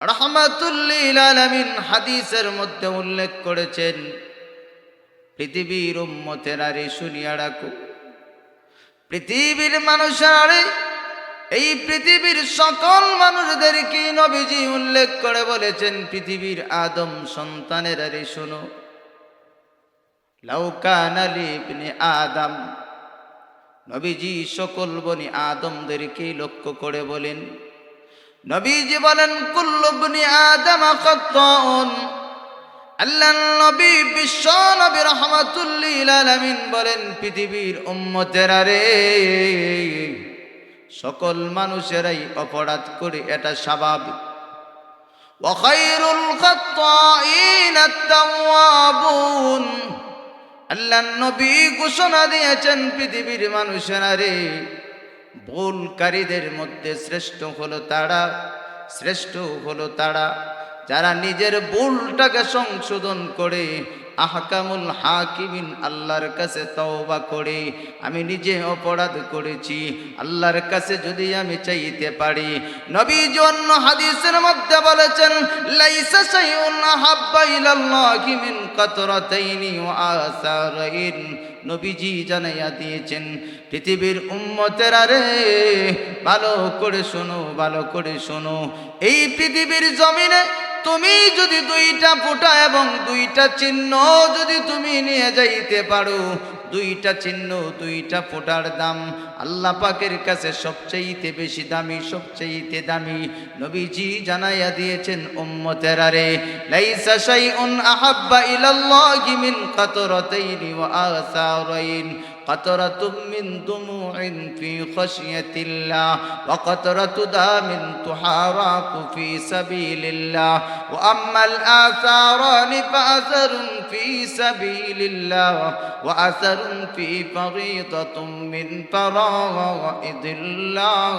রাহমাতুল লিল আলামিন হাদিসের মধ্যে উল্লেখ করেছেন, পৃথিবীর উম্মতেরা রে শুনিয়া রাখো, পৃথিবীর মানুষেরা রে, এই পৃথিবীর সকল মানুষদেরকে নবীজি উল্লেখ করে বলেছেন, পৃথিবীর আদম সন্তানেরা রে শোনো, লাউ কানা লিবনি আদম, নবীজি সকল বনি আদমদেরকে লক্ষ্য করে বলেন, নবীজি বলেন কুল্লু বনি আদম খাত্তাউন। আল্লাহর নবী বিশ্ব নবী রাহমাতুল লিল আলামিন বলেন, পৃথিবীর উম্মতেরা রে, সকল মানুষেরাই অপরাধ করে, এটা স্বাভাবিক। ওয়া খায়রুল খাত্তাইন আত-তাওয়াবুন। আল্লাহর নবী ঘোষণা দিয়েছেন, পৃথিবীর মানুষেরা রে, ভুলকারীদের মধ্যে শ্রেষ্ঠ হলো তারা যারা নিজের ভুলটাকে সংশোধন করে আহকামুল হাকিমিন, আল্লাহর কাছে তওবা করে, আমি নিজে অপরাধ করেছি, আল্লাহর কাছে যদি আমি চাইতে পারি। নবীজি অন্য হাদিসের মধ্যে বলেছেন, লাইসা শাইউন আহাব্বা ইলাল্লাহি মিন কাতরাতাইনি ওয়া আসারাইন। নবীজি জানাইয়া দিয়েছেন, পৃথিবীর উম্মতেরা রে, ভালো করে শোনো, ভালো করে শোনো, এই পৃথিবীর জমিনে তুমি যদি দুইটা ফোঁটা এবং দুইটা চিহ্ন যদি তুমি নিয়ে যাইতে পারো, দুইটা চিহ্ন দুইটা ফোঁটার দাম আল্লাহ পাকের কাছে সবচেয়ে বেশি দামি, সবচেয়ে দামি। নবীজি জানাইয়া দিয়েছেন, উম্মতেরা রে, লাইসা শাইউন আহাব্বা ইলাল্লাহি মিন কাতরাতাইনি ওয়া আসারাইন। قطرة من دموع في خشية الله وقطرة دم تحارق في سبيل الله وأما الآثاران فأثر في سبيل الله وأثر في فريضة من فرائض الله